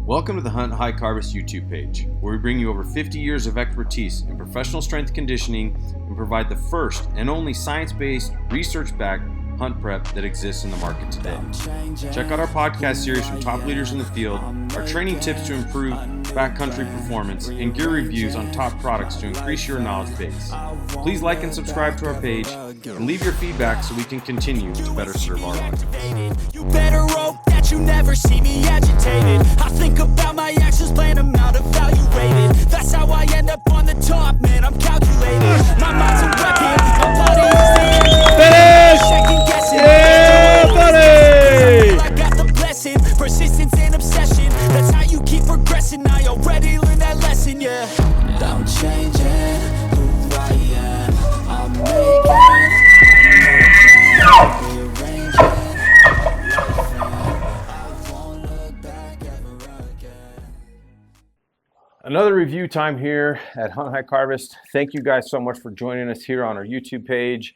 Welcome to the Hunt Hike Harvest YouTube page, where we bring you over 50 years of expertise in professional strength conditioning and provide the first and only science-based, research-backed hunt prep that exists in the market today. Check out our podcast series from top leaders in the field, our training tips to improve backcountry performance, and gear reviews on top products to increase your knowledge base. Please like and subscribe to our page and leave your feedback so we can continue to better serve our audience. You better hope that you never see me agitated. I think about my actions, plan them out, evaluated. That's how I end up on the top, man, I'm calculated. My mind's a weapon, my body is the enemy. Second guessing, yeah, buddy! I got the blessing, persistence and obsession. That's how you keep progressing, I already learned that lesson, yeah. I'm changing who I am, I'm making Another review time here at Hunt Hike Harvest. Thank you guys so much for joining us here on our YouTube page.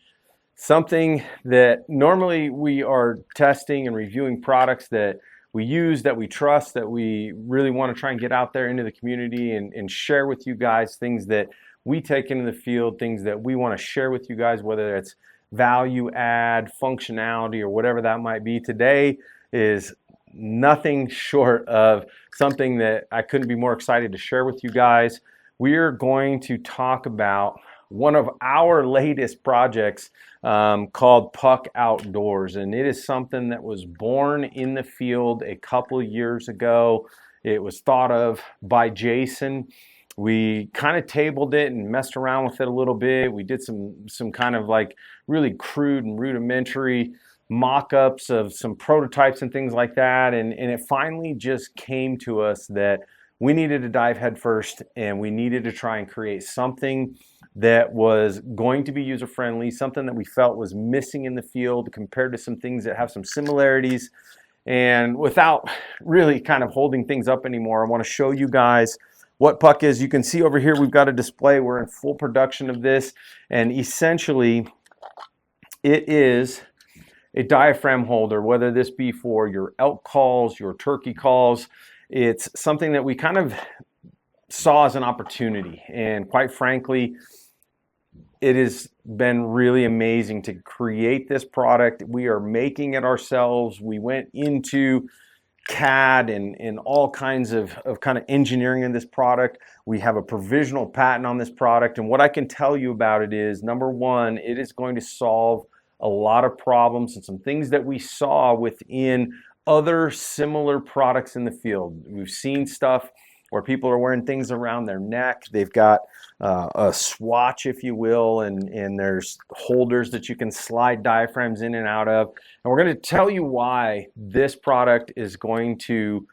Something that normally we are testing and reviewing products that we use, that we trust, that we really want to try and get out there into the community and share with you guys things that we take into the field, things that we want to share with you guys, whether it's value add, functionality, or whatever that might be. Today is nothing short of something that I couldn't be more excited to share with you guys. We're going to talk about one of our latest projects called Puck Outdoors, and it is something that was born in the field a couple years ago. It was thought of by Jason. We kind of tabled it and messed around with it a little bit. We did some kind of like really crude and rudimentary mock-ups of some prototypes and things like that, and it finally just came to us that we needed to dive headfirst and we needed to try and create something that was going to be user-friendly, something that we felt was missing in the field compared to some things that have some similarities. And without really kind of holding things up anymore, I want to show you guys what Puck is. You can see over here we've got a display. We're in full production of this, and essentially it is a diaphragm holder, whether this be for your elk calls, your turkey calls. It's something that we kind of saw as an opportunity, and quite frankly, it has been really amazing to create this product. We are making it ourselves. We went into CAD and all kinds of kind of engineering in this product. We have a provisional patent on this product, and what I can tell you about it is, number one, it is going to solve a lot of problems and some things that we saw within other similar products in the field. We've seen stuff where people are wearing things around their neck. They've got a swatch, if you will, and there's holders that you can slide diaphragms in and out of. And we're going to tell you why this product is going to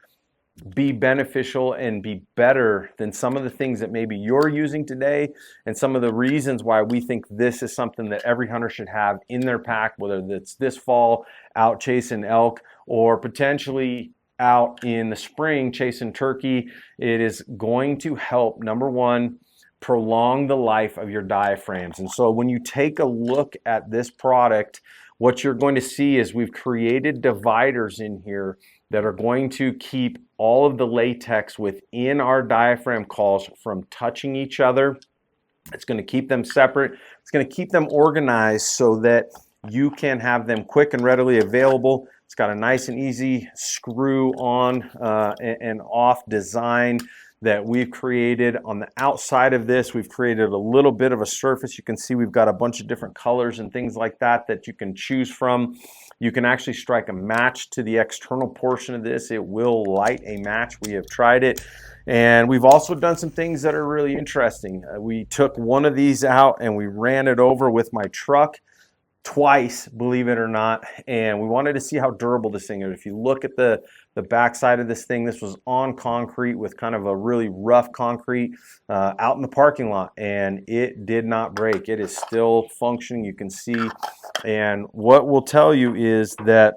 be beneficial and be better than some of the things that maybe you're using today, and some of the reasons why we think this is something that every hunter should have in their pack, whether it's this fall out chasing elk or potentially out in the spring chasing turkey. It is going to help, number one, prolong the life of your diaphragms. And so when you take a look at this product, what you're going to see is we've created dividers in here that are going to keep all of the latex within our diaphragm calls from touching each other. It's going to keep them separate. It's going to keep them organized so that you can have them quick and readily available. It's got a nice and easy screw on and off design that we've created. On the outside of this, we've created a little bit of a surface. You can see we've got a bunch of different colors and things like that that you can choose from. You can actually strike a match to the external portion of this. It will light a match. We have tried it. And we've also done some things that are really interesting. We took one of these out and we ran it over with my truck twice, believe it or not, and we wanted to see how durable this thing is. If you look at the back side of this thing, this was on concrete with kind of a really rough concrete out in the parking lot, and it did not break. It is still functioning, you can see. And what we'll tell you is that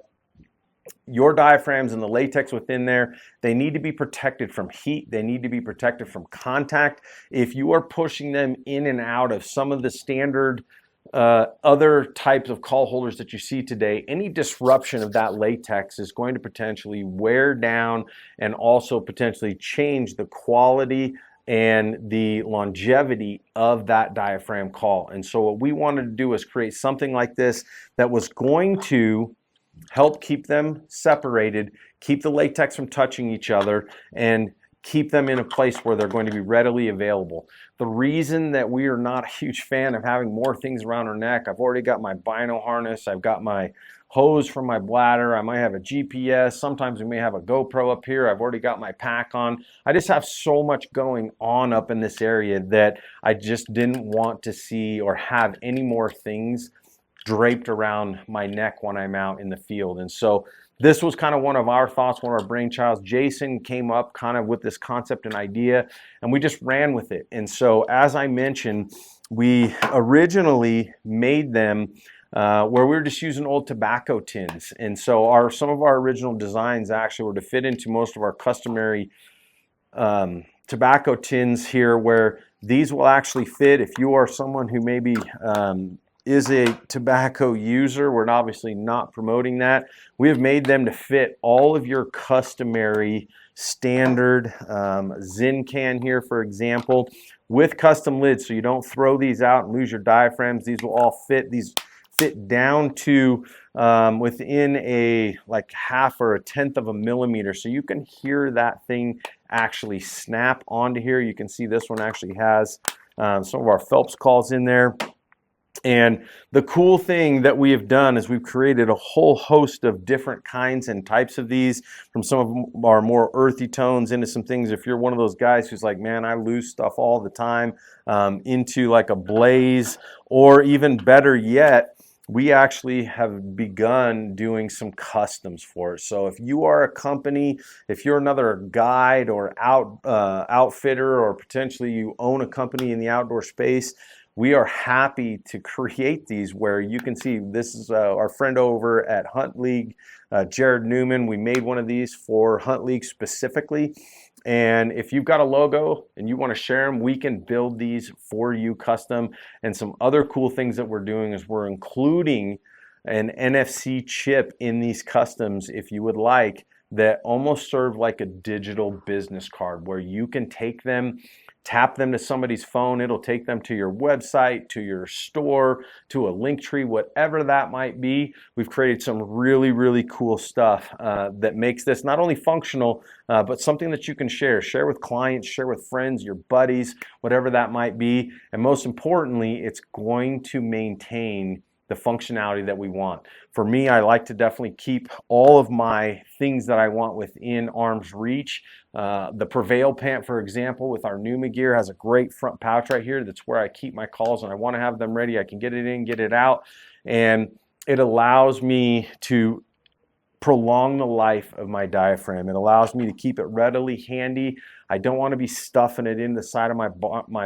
your diaphragms and the latex within there, they need to be protected from heat. They need to be protected from contact. If you are pushing them in and out of some of the standard other types of call holders that you see today, any disruption of that latex is going to potentially wear down and also potentially change the quality and the longevity of that diaphragm call. And so what we wanted to do was create something like this that was going to help keep them separated, keep the latex from touching each other, and keep them in a place where they're going to be readily available. The reason that we are not a huge fan of having more things around our neck, I've already got my bino harness, I've got my hose from my bladder, I might have a GPS, sometimes we may have a GoPro up here, I've already got my pack on. I just have so much going on up in this area that I just didn't want to see or have any more things draped around my neck when I'm out in the field. And so this was kind of one of our thoughts, one of our brainchilds. Jason came up kind of with this concept and idea, and we just ran with it. And so, as I mentioned, we originally made them where we were just using old tobacco tins. And so some of our original designs actually were to fit into most of our customary tobacco tins here, where these will actually fit if you are someone who maybe is a tobacco user. We're obviously not promoting that. We have made them to fit all of your customary standard Zyn can here, for example, with custom lids, so you don't throw these out and lose your diaphragms. These will all fit. These fit down to within a like half or a tenth of a millimeter, so you can hear that thing actually snap onto here. You can see this one actually has some of our Phelps calls in there. And the cool thing that we have done is we've created a whole host of different kinds and types of these, from some of our more earthy tones into some things, if you're one of those guys who's like, man, I lose stuff all the time, into like a blaze, or even better yet, we actually have begun doing some customs for it. So if you are a company, if you're another guide or outfitter, or potentially you own a company in the outdoor space, we are happy to create these where you can see this is our friend over at Hunt League, Jared Newman. We made one of these for Hunt League specifically. And if you've got a logo and you want to share them, we can build these for you custom. And some other cool things that we're doing is we're including an NFC chip in these customs, if you would like, that almost serve like a digital business card, where you can take them, tap them to somebody's phone, it'll take them to your website, to your store, to a link tree, whatever that might be. We've created some really, really cool stuff that makes this not only functional, but something that you can share with clients, share with friends, your buddies, whatever that might be. And most importantly, it's going to maintain the functionality that we want. For me, I like to definitely keep all of my things that I want within arm's reach. The Prevail pant, for example, with our Numa gear, has a great front pouch right here. That's where I keep my calls, and I want to have them ready. I can get it in, get it out, and it allows me to prolong the life of my diaphragm. It allows me to keep it readily handy. I don't want to be stuffing it in the side of my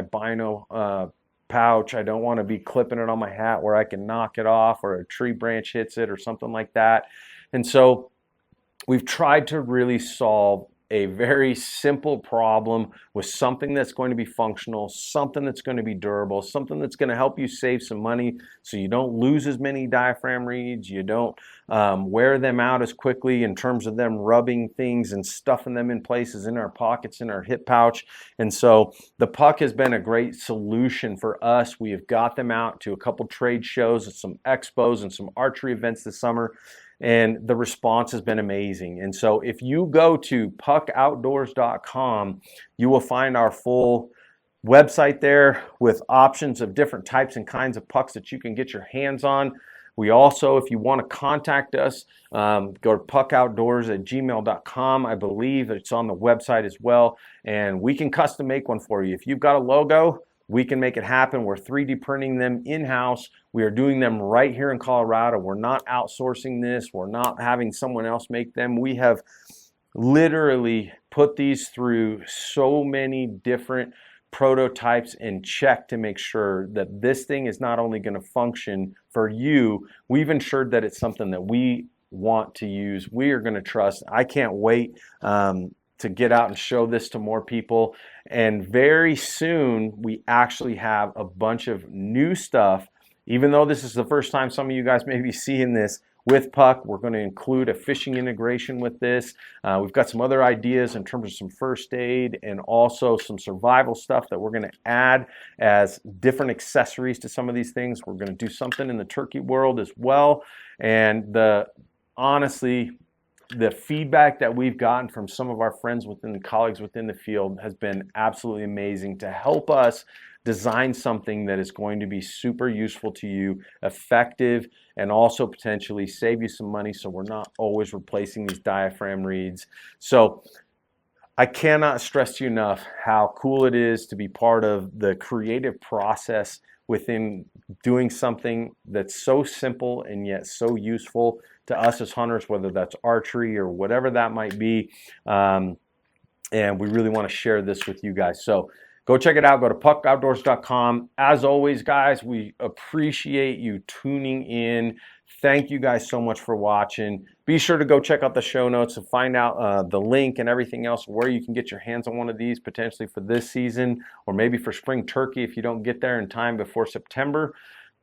bino pouch. I don't want to be clipping it on my hat where I can knock it off, or a tree branch hits it or something like that. And so we've tried to really solve a very simple problem with something that's going to be functional, something that's going to be durable, something that's going to help you save some money so you don't lose as many diaphragm reeds, you don't wear them out as quickly in terms of them rubbing things and stuffing them in places in our pockets, in our hip pouch. And so the Puck has been a great solution for us. We have got them out to a couple trade shows and some expos and some archery events this summer, and the response has been amazing. And so if you go to puckoutdoors.com, you will find our full website there with options of different types and kinds of pucks that you can get your hands on. We also, if you want to contact us, go to puckoutdoors@gmail.com. I believe it's on the website as well, and we can custom make one for you. If you've got a logo, we can make it happen. We're 3D printing them in-house. We are doing them right here in Colorado. We're not outsourcing this. We're not having someone else make them. We have literally put these through so many different prototypes and checked to make sure that this thing is not only going to function for you, we've ensured that it's something that we want to use, we are going to trust. I can't wait to get out and show this to more people. And very soon we actually have a bunch of new stuff Even though this is the first time some of you guys may be seeing this with Puck, we're going to include a fishing integration with this. We've got some other ideas in terms of some first aid and also some survival stuff that we're going to add as different accessories to some of these things. We're going to do something in the turkey world as well. And honestly, the feedback that we've gotten from some of our friends within the colleagues within the field has been absolutely amazing to help us design something that is going to be super useful to you, effective, and also potentially save you some money so we're not always replacing these diaphragm reeds. So I cannot stress to you enough how cool it is to be part of the creative process within doing something that's so simple and yet so useful to us as hunters, whether that's archery or whatever that might be. And we really want to share this with you guys. So go check it out. Go to puckoutdoors.com. As always, guys, we appreciate you tuning in. Thank you guys so much for watching. Be sure to go check out the show notes to find out the link and everything else where you can get your hands on one of these potentially for this season or maybe for spring turkey if you don't get there in time before September.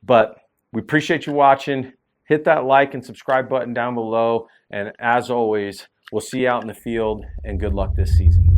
But we appreciate you watching. Hit that like and subscribe button down below. And as always, we'll see you out in the field and good luck this season.